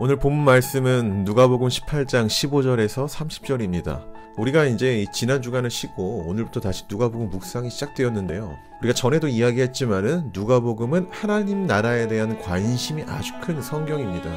오늘 본문 말씀은 누가복음 18장 15절에서 30절입니다. 우리가 이제 지난 주간을 쉬고 오늘부터 다시 누가복음 묵상이 시작되었는데요. 우리가 전에도 이야기했지만은 누가복음은 하나님 나라에 대한 관심이 아주 큰 성경입니다.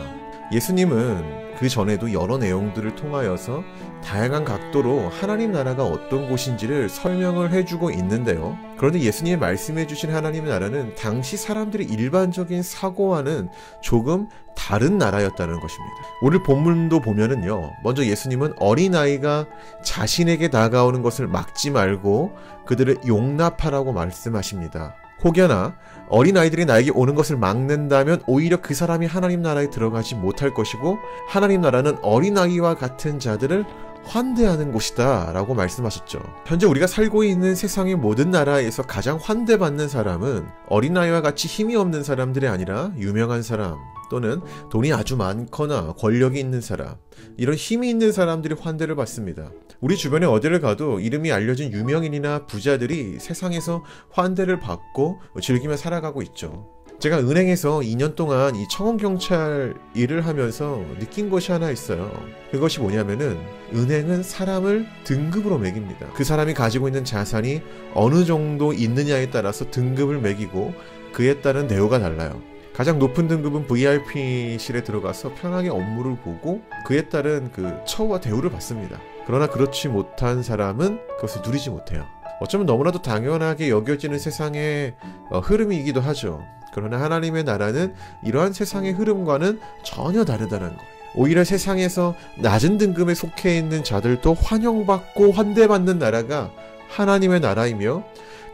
예수님은 그 전에도 여러 내용들을 통하여서 다양한 각도로 하나님 나라가 어떤 곳인지를 설명을 해주고 있는데요. 그런데 예수님이 말씀해 주신 하나님 나라는 당시 사람들의 일반적인 사고와는 조금 다른 나라였다는 것입니다. 오늘 본문도 보면은요, 먼저 예수님은 어린아이가 자신에게 다가오는 것을 막지 말고 그들을 용납하라고 말씀하십니다. 혹여나 어린아이들이 나에게 오는 것을 막는다면 오히려 그 사람이 하나님 나라에 들어가지 못할 것이고 하나님 나라는 어린아이와 같은 자들을 환대하는 곳이다 라고 말씀하셨죠. 현재 우리가 살고 있는 세상의 모든 나라에서 가장 환대받는 사람은 어린아이와 같이 힘이 없는 사람들이 아니라 유명한 사람 또는 돈이 아주 많거나 권력이 있는 사람, 이런 힘이 있는 사람들이 환대를 받습니다. 우리 주변에 어디를 가도 이름이 알려진 유명인이나 부자들이 세상에서 환대를 받고 즐기며 살아가고 있죠. 제가 은행에서 2년 동안 이 청원경찰 일을 하면서 느낀 것이 하나 있어요. 그것이 뭐냐면은 은행은 사람을 등급으로 매깁니다. 그 사람이 가지고 있는 자산이 어느 정도 있느냐에 따라서 등급을 매기고 그에 따른 대우가 달라요. 가장 높은 등급은 VIP실에 들어가서 편하게 업무를 보고 그에 따른 그 처우와 대우를 받습니다. 그러나 그렇지 못한 사람은 그것을 누리지 못해요. 어쩌면 너무나도 당연하게 여겨지는 세상의 흐름이기도 하죠. 그러나 하나님의 나라는 이러한 세상의 흐름과는 전혀 다르다는 거예요. 오히려 세상에서 낮은 등급에 속해 있는 자들도 환영받고 환대받는 나라가 하나님의 나라이며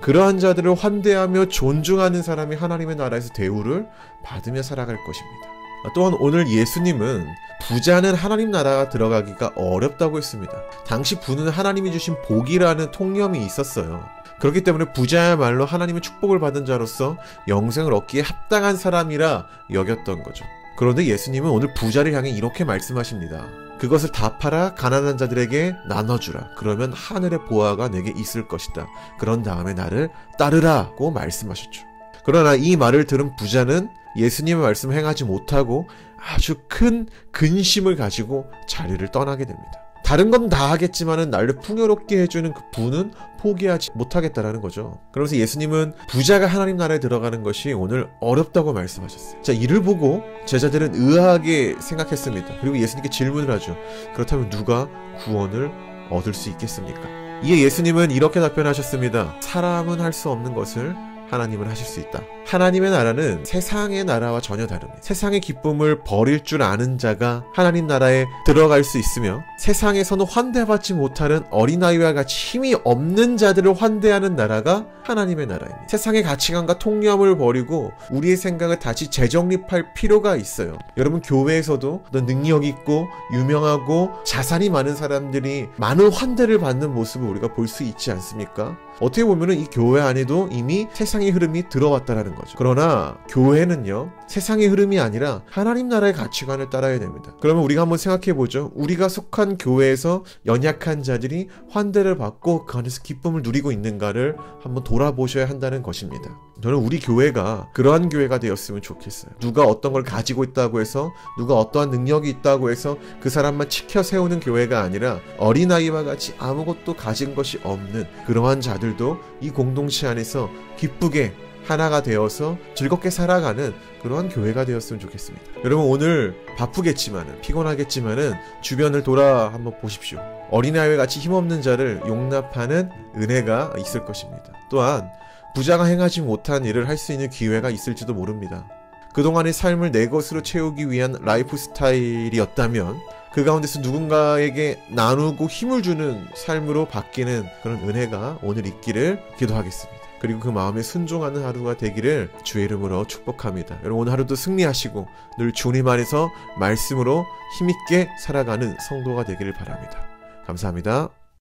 그러한 자들을 환대하며 존중하는 사람이 하나님의 나라에서 대우를 받으며 살아갈 것입니다. 또한 오늘 예수님은 부자는 하나님 나라가 들어가기가 어렵다고 했습니다. 당시 부는 하나님이 주신 복이라는 통념이 있었어요. 그렇기 때문에 부자야말로 하나님의 축복을 받은 자로서 영생을 얻기에 합당한 사람이라 여겼던 거죠. 그런데 예수님은 오늘 부자를 향해 이렇게 말씀하십니다. 그것을 다 팔아 가난한 자들에게 나눠주라. 그러면 하늘의 보화가 내게 있을 것이다. 그런 다음에 나를 따르라고 말씀하셨죠. 그러나 이 말을 들은 부자는 예수님의 말씀을 행하지 못하고 아주 큰 근심을 가지고 자리를 떠나게 됩니다. 다른 건 다 하겠지만은 나를 풍요롭게 해주는 그 부는 포기하지 못하겠다라는 거죠. 그러면서 예수님은 부자가 하나님 나라에 들어가는 것이 오늘 어렵다고 말씀하셨어요. 자, 이를 보고 제자들은 의아하게 생각했습니다. 그리고 예수님께 질문을 하죠. 그렇다면 누가 구원을 얻을 수 있겠습니까? 이에 예수님은 이렇게 답변하셨습니다. 사람은 할 수 없는 것을 하나님은 하실 수 있다. 하나님의 나라는 세상의 나라와 전혀 다릅니다. 세상의 기쁨을 버릴 줄 아는 자가 하나님 나라에 들어갈 수 있으며 세상에서는 환대받지 못하는 어린아이와 같이 힘이 없는 자들을 환대하는 나라가 하나님의 나라입니다. 세상의 가치관과 통념을 버리고 우리의 생각을 다시 재정립할 필요가 있어요. 여러분, 교회에서도 어떤 능력 있고 유명하고 자산이 많은 사람들이 많은 환대를 받는 모습을 우리가 볼 수 있지 않습니까? 어떻게 보면은 이 교회 안에도 이미 세상의 흐름이 들어왔다라는 거죠. 그러나 교회는요, 세상의 흐름이 아니라 하나님 나라의 가치관을 따라야 됩니다. 그러면 우리가 한번 생각해 보죠. 우리가 속한 교회에서 연약한 자들이 환대를 받고 그 안에서 기쁨을 누리고 있는가를 한번 돌아보셔야 한다는 것입니다. 저는 우리 교회가 그러한 교회가 되었으면 좋겠어요. 누가 어떤 걸 가지고 있다고 해서, 누가 어떠한 능력이 있다고 해서 그 사람만 치켜 세우는 교회가 아니라 어린아이와 같이 아무것도 가진 것이 없는 그러한 자들도 이 공동체 안에서 기쁘게 하나가 되어서 즐겁게 살아가는 그러한 교회가 되었으면 좋겠습니다. 여러분, 오늘 바쁘겠지만은, 피곤하겠지만은 주변을 돌아 한번 보십시오. 어린아이와 같이 힘없는 자를 용납하는 은혜가 있을 것입니다. 또한 부자가 행하지 못한 일을 할 수 있는 기회가 있을지도 모릅니다. 그동안의 삶을 내 것으로 채우기 위한 라이프 스타일이었다면 그 가운데서 누군가에게 나누고 힘을 주는 삶으로 바뀌는 그런 은혜가 오늘 있기를 기도하겠습니다. 그리고 그 마음에 순종하는 하루가 되기를 주의 이름으로 축복합니다. 여러분, 오늘 하루도 승리하시고 늘 주님 안에서 말씀으로 힘있게 살아가는 성도가 되기를 바랍니다. 감사합니다.